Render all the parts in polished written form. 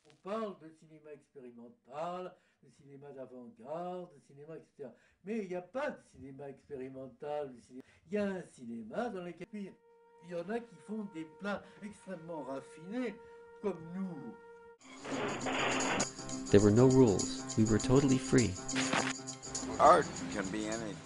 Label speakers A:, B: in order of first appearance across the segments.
A: On parle de cinéma expérimental, de cinéma d'avant-garde, de cinéma, etc. Mais il n'y a pas de cinéma expérimental. Il y a un cinéma dans lequel il y en a qui font des plats extrêmement raffinés, comme nous.
B: There were no rules. We were totally free.
C: Art can be anything.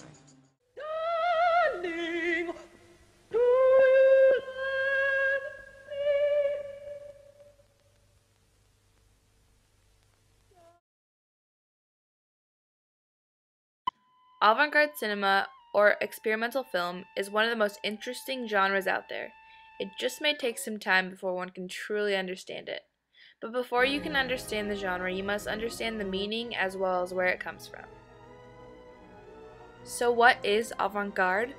D: Avant-garde cinema, or experimental film, is one of the most interesting genres out there. It just may take some time before one can truly understand it. But before you can understand the genre, you must understand the meaning as well as where it comes from. So what is avant-garde?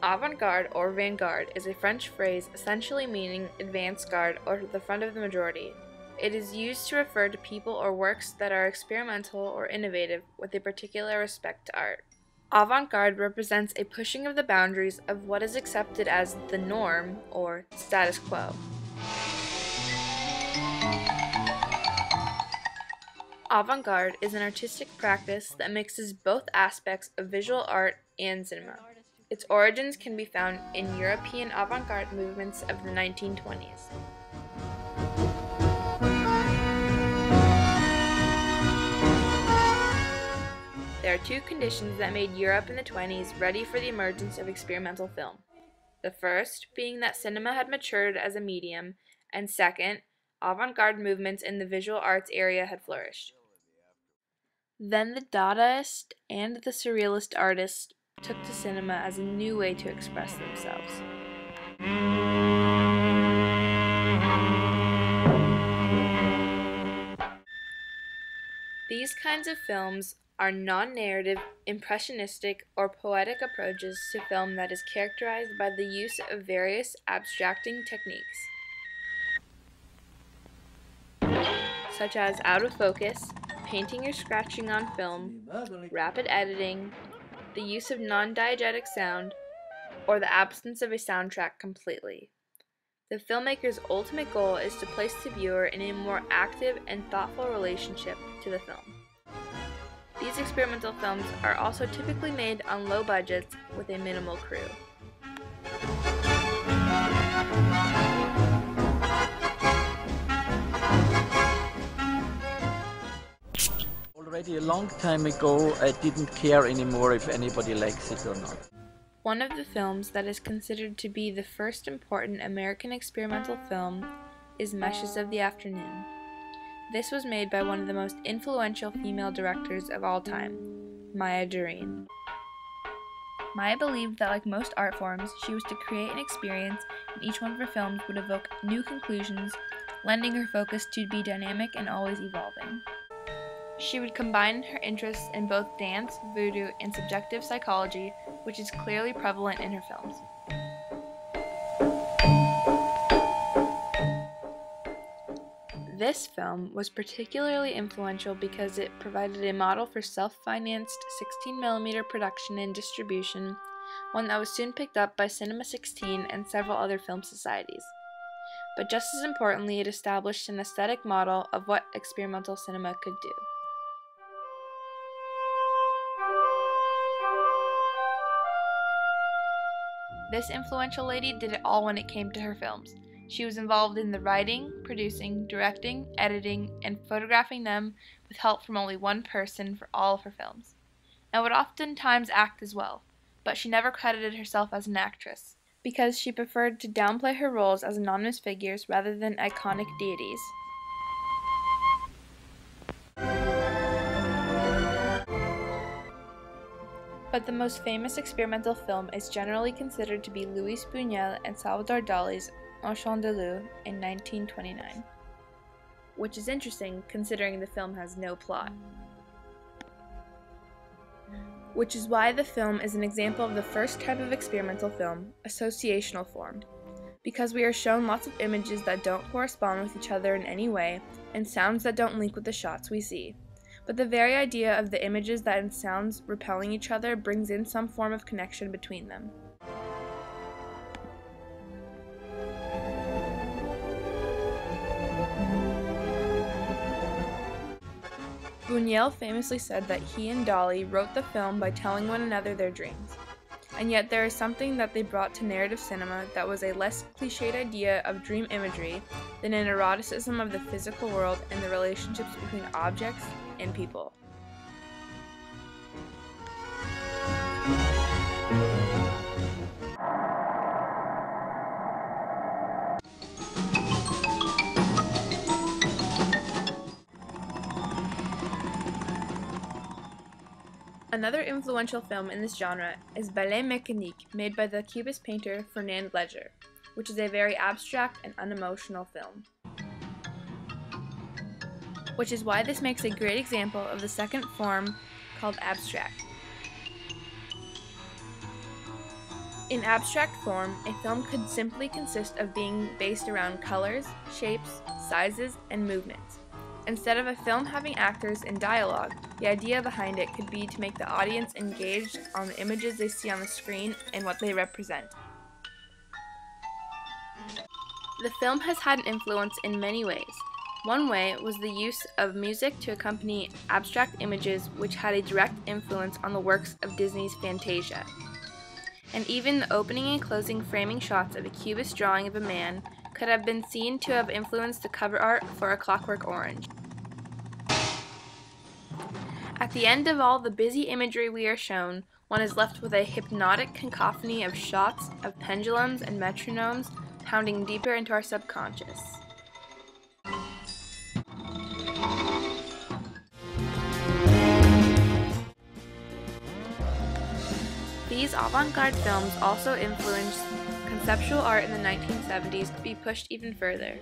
D: Avant-garde, or vanguard, is a French phrase essentially meaning advance guard or the front of the majority. It is used to refer to people or works that are experimental or innovative with a particular respect to art. Avant-garde represents a pushing of the boundaries of what is accepted as the norm or status quo. Avant-garde is an artistic practice that mixes both aspects of visual art and cinema. Its origins can be found in European avant-garde movements of the 1920s. There are two conditions that made Europe in the 20s ready for the emergence of experimental film. The first being that cinema had matured as a medium, and second, avant-garde movements in the visual arts area had flourished. Then the Dadaist and the Surrealist artists took to cinema as a new way to express themselves. These kinds of films are non-narrative, impressionistic, or poetic approaches to film that is characterized by the use of various abstracting techniques, such as out of focus, painting or scratching on film, rapid editing, the use of non-diegetic sound, or the absence of a soundtrack completely. The filmmaker's ultimate goal is to place the viewer in a more active and thoughtful relationship to the film. These experimental films are also typically made on low budgets with a minimal crew.
E: Already a long time ago, I didn't care anymore if anybody likes it or not.
D: One of the films that is considered to be the first important American experimental film is Meshes of the Afternoon. This was made by one of the most influential female directors of all time, Maya Deren. Maya believed that, like most art forms, she was to create an experience, and each one of her films would evoke new conclusions, lending her focus to be dynamic and always evolving. She would combine her interests in both dance, voodoo, and subjective psychology, which is clearly prevalent in her films. This film was particularly influential because it provided a model for self-financed 16mm production and distribution, one that was soon picked up by Cinema 16 and several other film societies. But just as importantly, it established an aesthetic model of what experimental cinema could do. This influential lady did it all when it came to her films. She was involved in the writing, producing, directing, editing, and photographing them with help from only one person for all of her films, and would oftentimes act as well, but she never credited herself as an actress, because she preferred to downplay her roles as anonymous figures rather than iconic deities. But the most famous experimental film is generally considered to be Luis Buñuel and Salvador Dali's Un Chant de Loup in 1929, which is interesting considering the film has no plot. Which is why the film is an example of the first type of experimental film, associational form, because we are shown lots of images that don't correspond with each other in any way, and sounds that don't link with the shots we see, but the very idea of the images and sounds repelling each other brings in some form of connection between them. Buñuel famously said that he and Dali wrote the film by telling one another their dreams, and yet there is something that they brought to narrative cinema that was a less cliched idea of dream imagery than an eroticism of the physical world and the relationships between objects and people. Another influential film in this genre is Ballet Mécanique, made by the Cubist painter Fernand Léger, which is a very abstract and unemotional film. Which is why this makes a great example of the second form called abstract. In abstract form, a film could simply consist of being based around colors, shapes, sizes, and movements. Instead of a film having actors and dialogue, the idea behind it could be to make the audience engaged on the images they see on the screen and what they represent. The film has had an influence in many ways. One way was the use of music to accompany abstract images, which had a direct influence on the works of Disney's Fantasia. And even the opening and closing framing shots of a Cubist drawing of a man could have been seen to have influenced the cover art for A Clockwork Orange. At the end of all the busy imagery we are shown, one is left with a hypnotic cacophony of shots of pendulums and metronomes pounding deeper into our subconscious. These avant-garde films also influenced conceptual art in the 1970s to be pushed even further.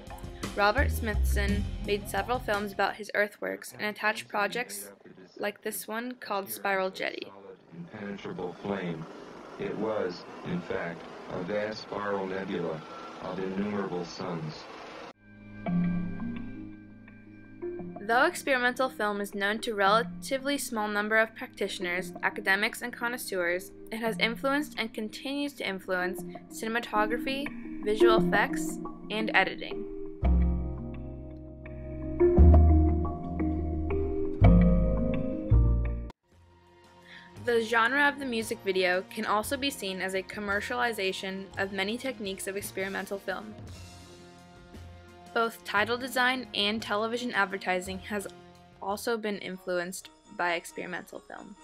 D: Robert Smithson made several films about his earthworks and attached projects like this one called Spiral Jetty.
F: Impenetrable flame. It was, in fact, a vast spiral nebula of innumerable suns.
D: Though experimental film is known to a relatively small number of practitioners, academics, and connoisseurs, it has influenced and continues to influence cinematography, visual effects, and editing. The genre of the music video can also be seen as a commercialization of many techniques of experimental film. Both title design and television advertising has also been influenced by experimental film.